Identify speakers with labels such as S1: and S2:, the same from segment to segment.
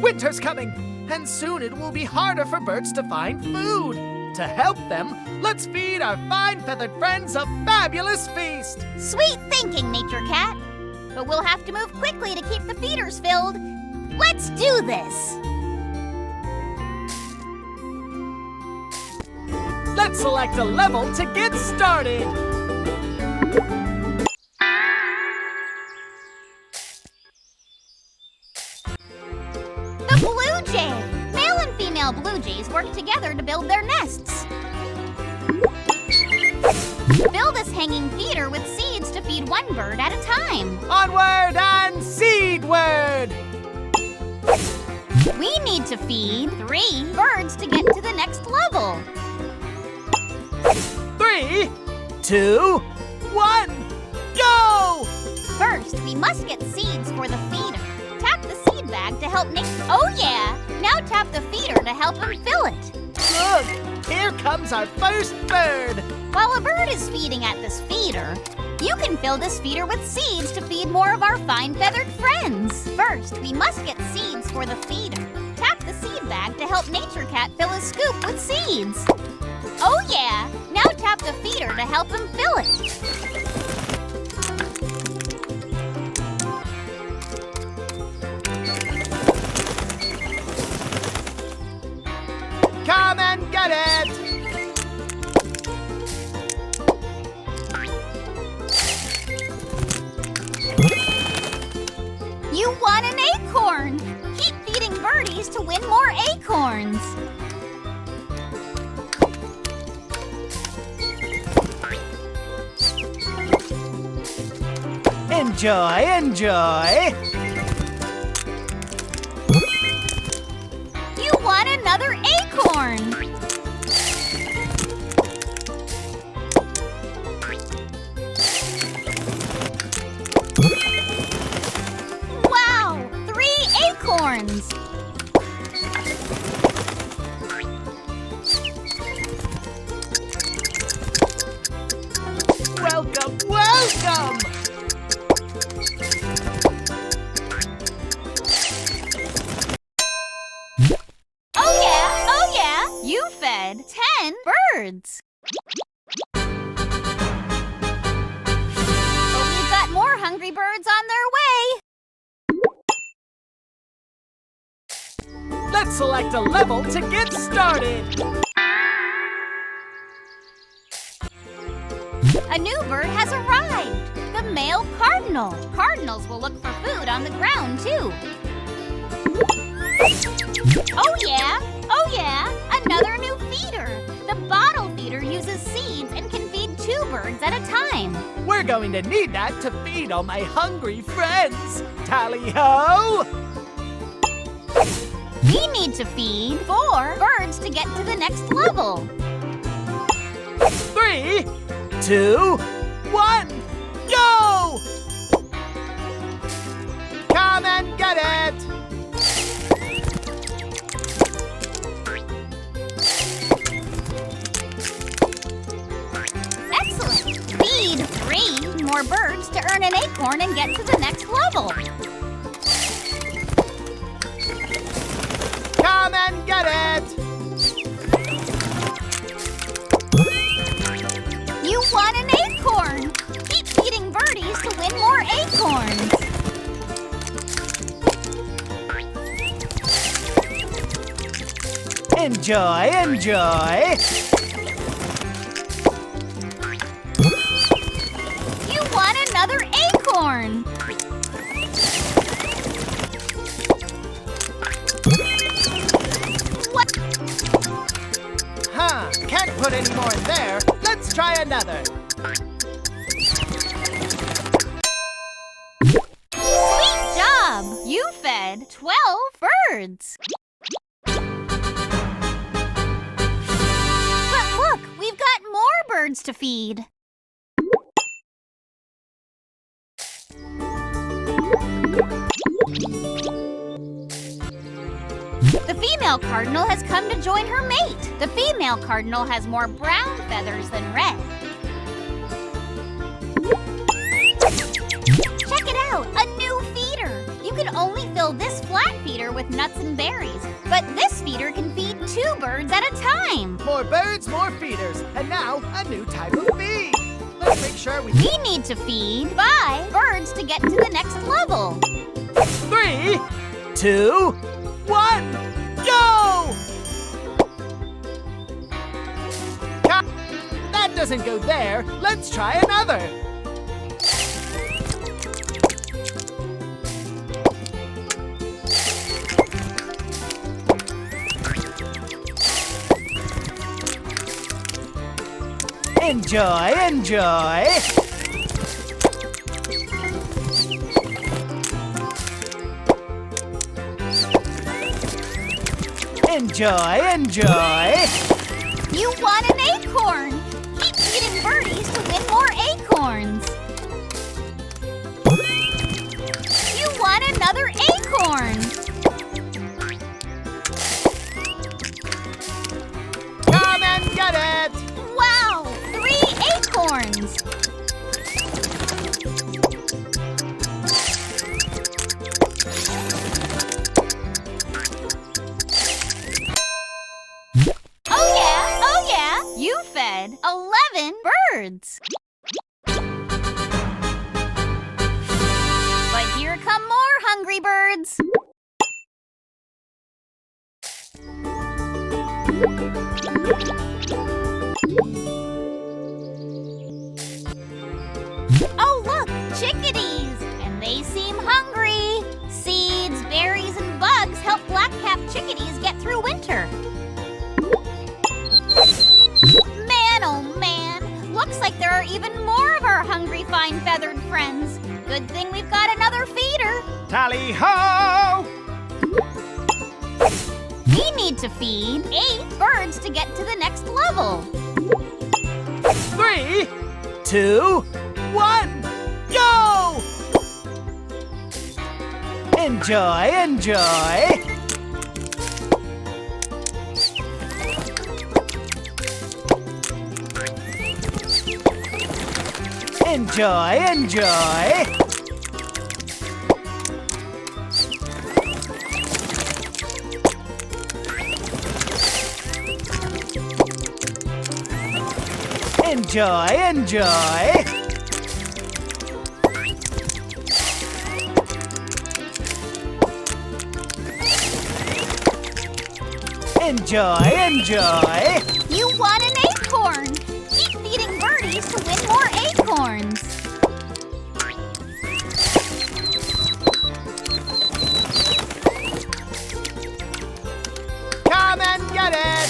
S1: Winter's coming, and soon it will be harder for birds to find food. To help them, let's feed our fine feathered friends a fabulous feast.
S2: Sweet thinking, Nature Cat. But we'll have to move quickly to keep the feeders filled. Let's do this.
S1: Let's select a level to get started.
S2: The blue jay. Male and female blue jays work together to build their nests. Fill this hanging feeder with seeds to feed one bird at a time.
S1: Onward and seedward!
S2: We need to feed 3 birds to get to the next level.
S1: 3, 2, 1, go!
S2: First, we must get seeds for the feeder. Tap the seed bag to help Nick. Oh yeah! Now tap the feeder to help him fill it.
S1: Look, here comes our first bird.
S2: While a bird is feeding at this feeder, you can fill this feeder with seeds to feed more of our fine feathered friends. First, we must get seeds for the feeder. Tap the seed bag to help Nature Cat fill his scoop with seeds. Oh yeah! Now tap the feeder to help him fill it.
S1: Come and get it!
S2: You won an acorn! Keep feeding birdies to win more acorns.
S1: Enjoy, enjoy!
S2: You won another acorn! Wow! 3 acorns!
S1: Welcome, welcome!
S2: Oh yeah! You fed 10 birds! But we've got more hungry birds on their way!
S1: Let's select a level to get started.
S2: A new bird has arrived! The male cardinal! Cardinals will look for food on the ground, too. Oh yeah! Oh yeah! Another new feeder! The bottle feeder uses seeds and can feed 2 birds at a time.
S1: We're going to need that to feed all my hungry friends. Tally-ho!
S2: We need to feed 4 birds to get to the next level.
S1: 3, 2, 1, go! Come and get it!
S2: Excellent! Feed 3 more birds to earn an acorn and get to the next level.
S1: Come and get it!
S2: You won an acorn! Keep feeding birdies to win more acorns.
S1: Enjoy, enjoy!
S2: You won another acorn! What?
S1: Huh, can't put any more in there. Let's try another.
S2: Sweet job! You fed 12 birds. But look, we've got more birds to feed. The female cardinal has come to join her mate. The female cardinal has more brown feathers than red. Check it out, a new feeder. You can only fill this flat feeder with with nuts and berries, but this feeder can feed 2 birds at a time.
S1: More birds, more feeders, and now a new type of feed. Let's make sure we
S2: need to feed 5 birds to get to the next level.
S1: 3, 2, 1, go! That doesn't go there. Let's try another. Enjoy, enjoy. Enjoy, enjoy.
S2: You won an acorn. Keep feeding birdies to win more acorns. You won another acorn.
S1: Come and get it.
S2: Wow, 3 acorns. Oh yeah, you fed 11 birds. But here come more hungry birds. Oh look, chickadees! And they seem hungry. Seeds, berries, and bugs help black-capped chickadees get through winter. Man, oh man! Looks like there are even more of our hungry fine-feathered friends. Good thing we've got another feeder.
S1: Tally-ho!
S2: We need to feed 8 birds to get to the next level.
S1: 3, 2, 1, go! Enjoy, enjoy. Enjoy, enjoy. Enjoy, enjoy. Enjoy, enjoy.
S2: You won an acorn. Keep feeding birdies to win more acorns.
S1: Come and get it.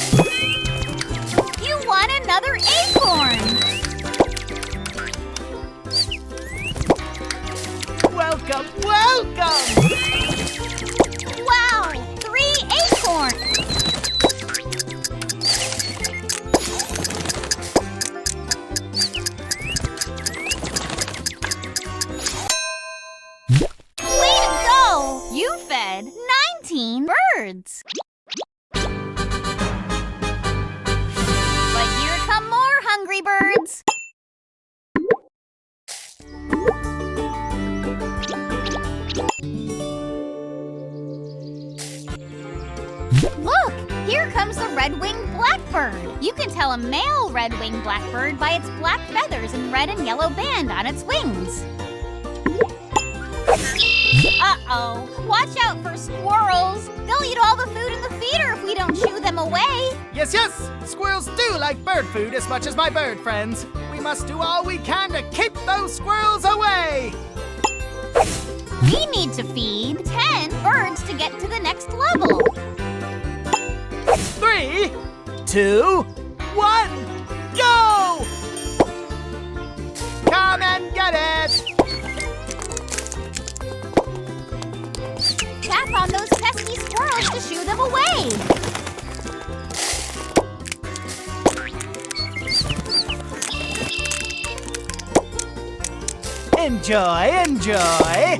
S2: You won another acorn.
S1: Welcome, welcome.
S2: Wow, 3 acorns. Way to go! You fed 19 birds. But here come more hungry birds. Look, here comes the red-winged blackbird. You can tell a male red-winged blackbird by its black feathers and red and yellow band on its wings. Uh-oh, watch out for squirrels. They'll eat all the food in the feeder if we don't shoo them away.
S1: Yes, yes, squirrels do like bird food as much as my bird friends. We must do all we can to keep those squirrels away.
S2: We need to feed 10 birds to get to the next level.
S1: 3, 2, 1, go! Come and get it!
S2: Tap on those pesky squirrels to shoo them away.
S1: Enjoy, enjoy!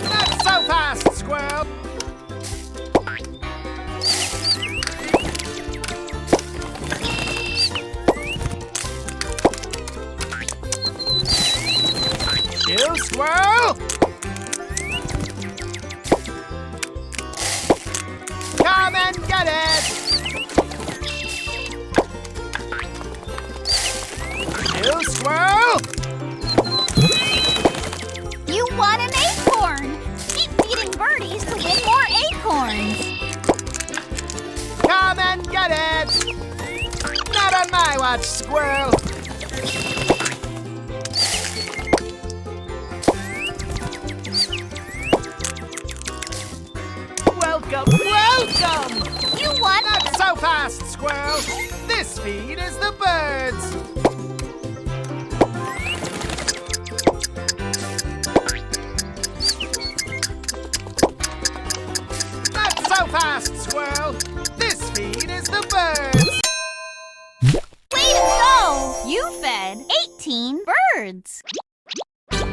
S1: Not so fast, squirrel! You squirrel! watch, squirrel! Welcome, welcome!
S2: You won!
S1: Not so fast, squirrel! This feed is the birds! Not so fast, squirrel! This feed is the birds!
S2: Way to go! You fed 18 birds. But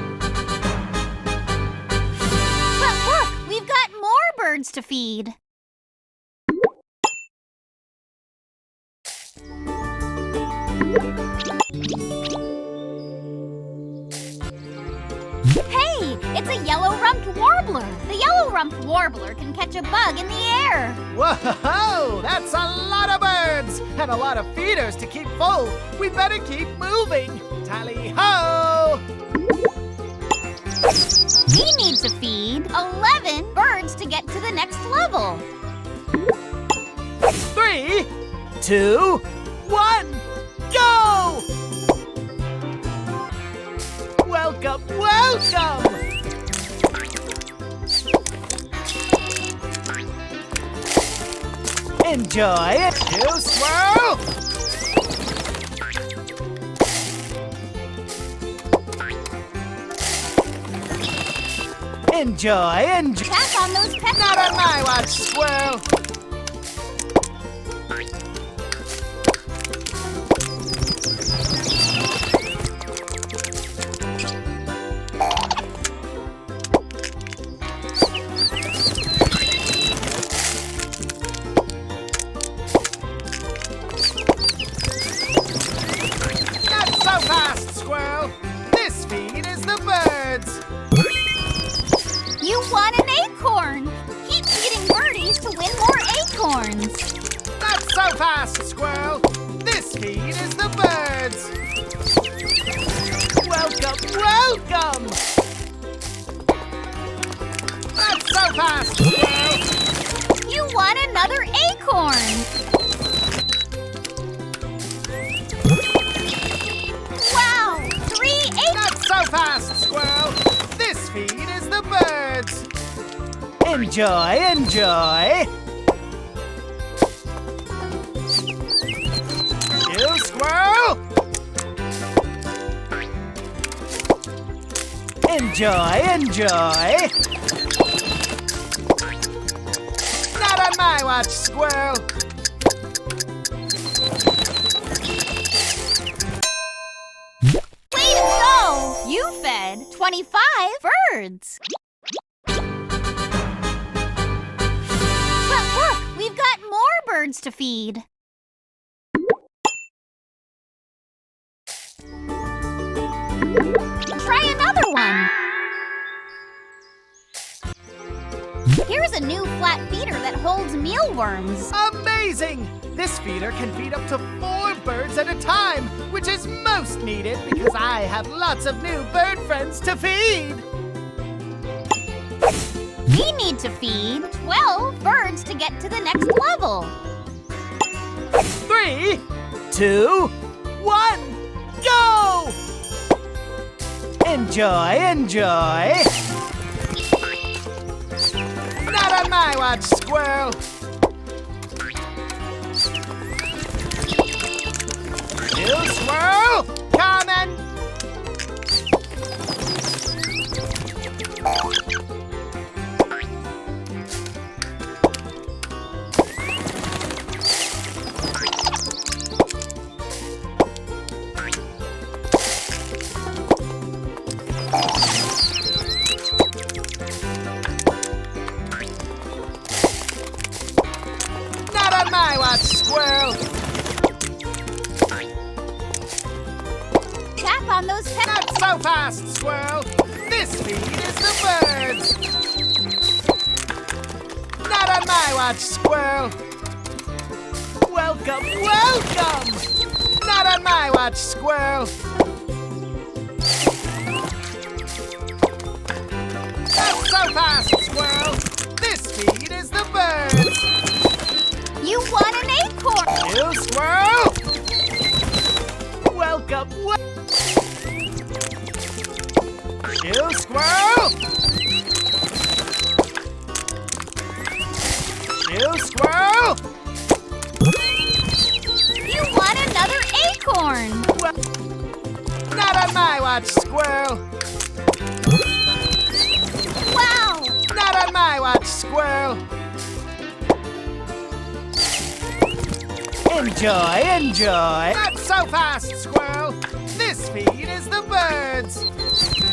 S2: look, we've got more birds to feed. Hey, it's a yellow-rumped warbler. The yellow-rumped warbler can catch a bug in the air.
S1: Whoa! That's a lot of birds! And a lot of feeders to keep full! We better keep moving! Tally-ho!
S2: We need to feed 11 birds to get to the next level.
S1: 3, 2, 1, go! Welcome, welcome! Enjoy it, you swirl! Enjoy, enjoy!
S2: Tap on those pets.
S1: Not on my watch, squirrel! Not so fast, squirrel! This feed is the birds!
S2: You won an acorn. Keep feeding birdies to win more acorns.
S1: Not so fast, squirrel! This feed is the birds! Welcome, welcome! Not so fast, squirrel!
S2: You won another acorn. Wow, 3 acorns.
S1: Not so fast, squirrel! This feed is the birds! Enjoy, enjoy! You squirrel! Enjoy, enjoy! Not on my watch, squirrel!
S2: Way to go! You fed 25 birds. But look, we've got more birds to feed. Try another one. Here's a new flat feeder that holds mealworms.
S1: Amazing! This feeder can feed up to 4 birds at a time, which is most needed because I have lots of new bird friends to feed.
S2: We need to feed 12 birds to get to the next level.
S1: 3, 2, 1, go! Enjoy, enjoy! Not on my watch, squirrel! You squirrel! Coming! Not on my watch, squirrel!
S2: Tap on those pets.
S1: Not so fast, squirrel! This feed is the birds! Not on my watch, squirrel! Welcome, welcome! Not on my watch, squirrel! Not so fast, squirrel! This feed is the birds!
S2: You won an acorn.
S1: You squirrel! Welcome. Shoo, squirrel! Shoo, squirrel!
S2: You won another acorn!
S1: Not on my watch, squirrel!
S2: Wow!
S1: Not on my watch, squirrel! Enjoy, enjoy! Not so fast, squirrel! This feed is the birds!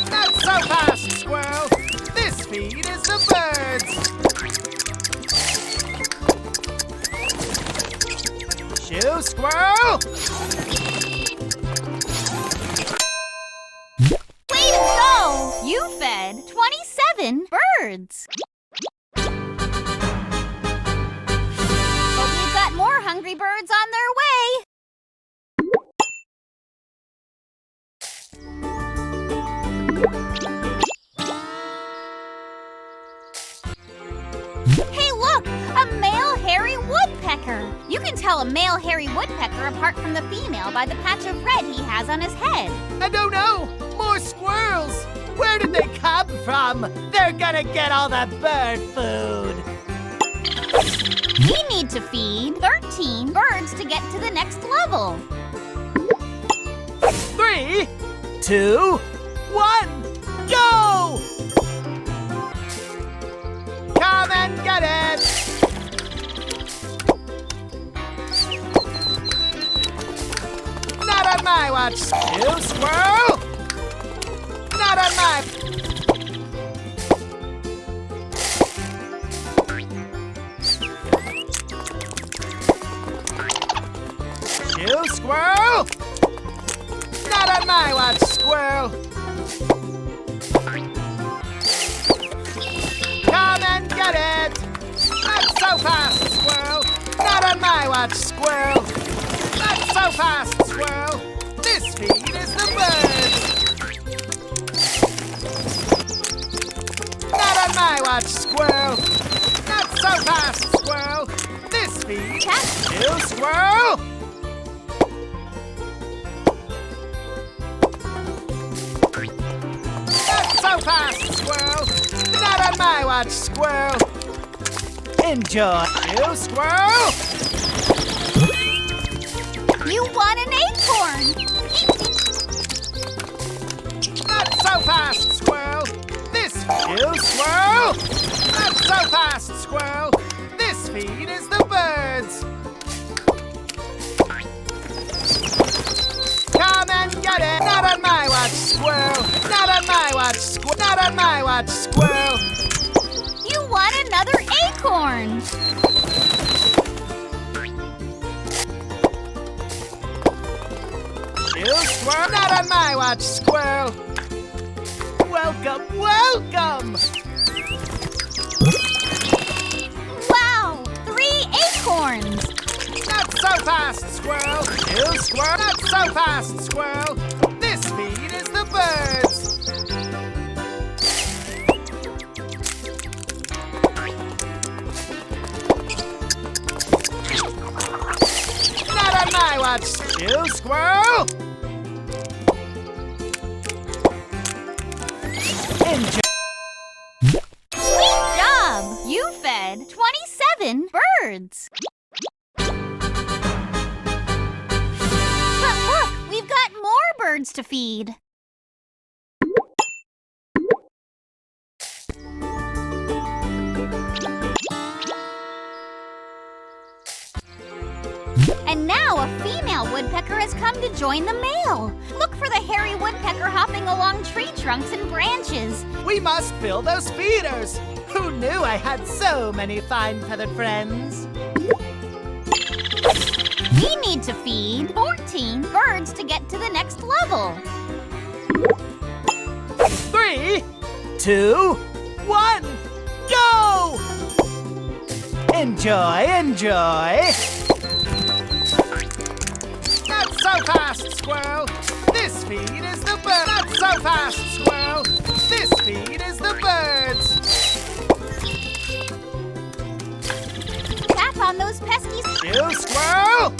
S1: Not so fast, squirrel! This feed is the birds! Shoo, squirrel!
S2: Way to go! You fed 27 birds! But we've got more hungry birds on their way! Hey look! A male hairy woodpecker! You can tell a male hairy woodpecker apart from the female by the patch of red he has on his head.
S1: I don't know! More squirrels! Where did they come from? They're gonna get all the bird food!
S2: We need to feed 13 birds to get to the next level.
S1: 3, 2, 1, go! Come and get it! Not on my watch, you squirrel! Not on my... You squirrel! Not on my watch, squirrel! Come and get it! Not so fast, squirrel! Not on my watch, squirrel! Not so fast, squirrel! This feed is the birds! Not on my watch, squirrel! Not so fast, squirrel! This feed... You squirrel! Not so fast, squirrel! Not on my watch, squirrel! Enjoy, you squirrel!
S2: You won an acorn!
S1: Not so fast, squirrel! This you squirrel! Not so fast, squirrel! This feed is the birds! Come and get it! Not on my watch, squirrel! Not on my watch, squirrel! Not on my watch, squirrel!
S2: You won another acorn!
S1: You squirrel! Not on my watch, squirrel! Welcome, welcome!
S2: Wow! 3 acorns!
S1: Not so fast, squirrel! You squirrel! Not so fast, squirrel! This feed is the birds! Not on my watch! You squirrel! Enjoy!
S2: Sweet job! You fed 27 birds! But look, we've got more birds to feed. And now a female woodpecker has come to join the male. Look for the hairy woodpecker hopping along tree trunks and branches.
S1: We must fill those feeders! Who knew I had so many fine feathered friends?
S2: We need to feed 14 birds to get to the next level.
S1: 3, 2, 1, go! Enjoy, enjoy! Not so fast, squirrel! This feed is the bird! Not so fast, squirrel! This feed is the birds!
S2: Tap on those pesky...
S1: You squirrel!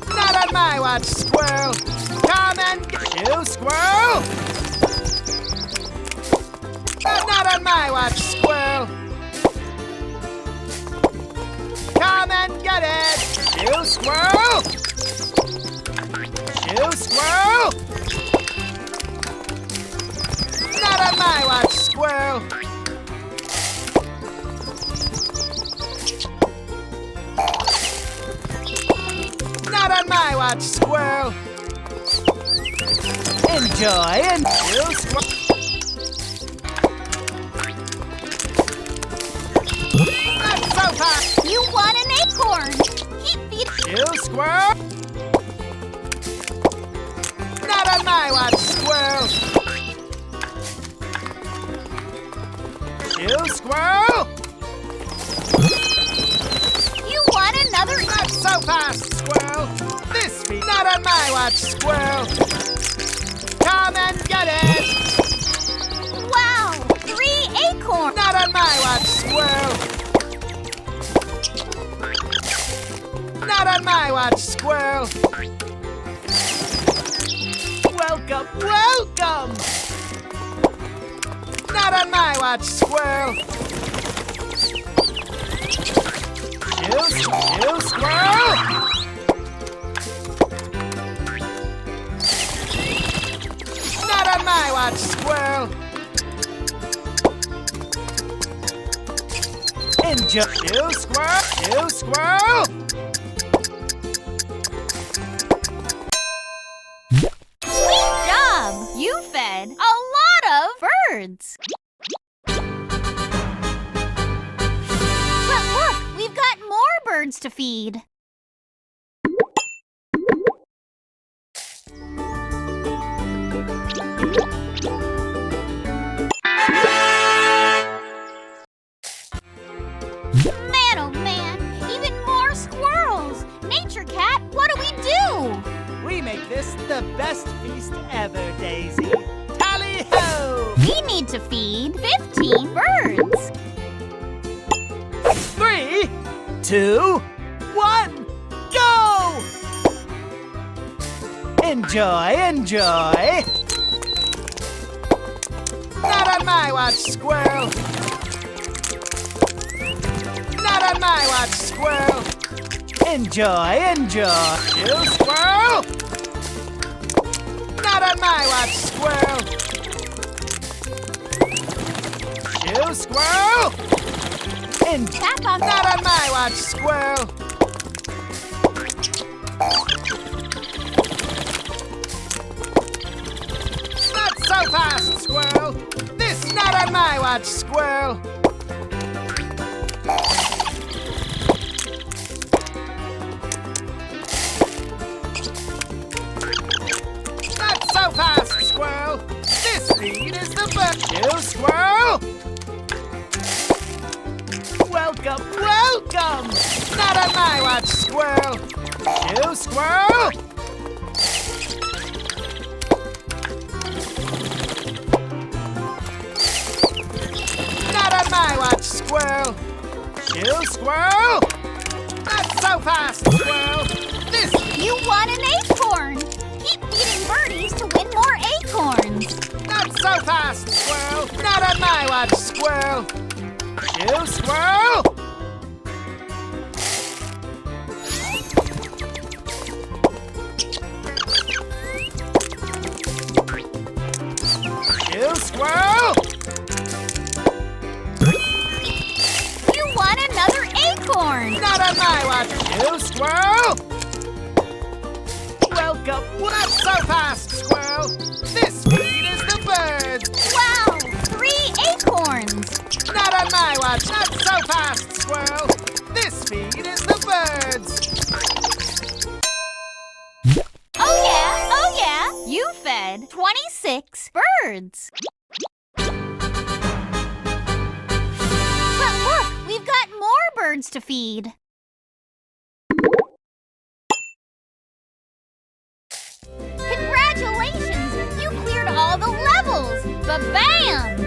S1: Not on my watch, squirrel! Come and get you, squirrel! Not on my watch, squirrel! Come and get it! You, squirrel! You, squirrel! Not on my watch, squirrel! Not on my watch, squirrel! Enjoy and you, squirrel! That's so fast!
S2: You want an acorn! Keep feeding.
S1: You, squirrel! Not on my watch, squirrel! You, squirrel!
S2: You want another.
S1: Not so fast, squirrel! This feed not on my watch, squirrel! Come and get it!
S2: Wow! 3 acorns!
S1: Not on my watch, squirrel! Not on my watch, squirrel! Welcome, welcome! Not on my watch, squirrel! You, squirrel! Not on my watch, squirrel! Enjoy, you, squirrel! You, squirrel!
S2: Sweet job! You fed a lot of birds. But look, we've got more birds to feed. Man, oh man, even more squirrels! Nature Cat, what do we do?
S1: We make this the best feast ever, Daisy. Tally-ho!
S2: We need to feed 15 birds.
S1: 3, 2, 1, go! Enjoy, enjoy! Not on my watch, squirrel! Not on my watch, squirrel! Enjoy, enjoy! You, squirrel! Not on my watch, squirrel! You, squirrel!
S2: Tap on
S1: Not on my watch, squirrel! Not so fast, squirrel! This not on my watch, squirrel! Not so fast, squirrel! This feed is the best! You, squirrel! Welcome, welcome! Not on my watch, squirrel! You, squirrel! Not on my watch, squirrel! You, squirrel! Not so fast, squirrel! This...
S2: You want an acorn! Keep feeding birdies to win more acorns.
S1: Not so fast, squirrel! Not on my watch, squirrel! You, squirrel! You, squirrel!
S2: You want another acorn!
S1: Not on my watch, you, squirrel! Welcome! Not so fast, squirrel! This feed is the birds!
S2: Wow! 3 acorns!
S1: Not on my watch, not so fast, squirrel! This feed is the birds!
S2: Oh yeah! You fed 26 birds. But look, we've got more birds to feed. Congratulations! You cleared all the levels! Ba-bam!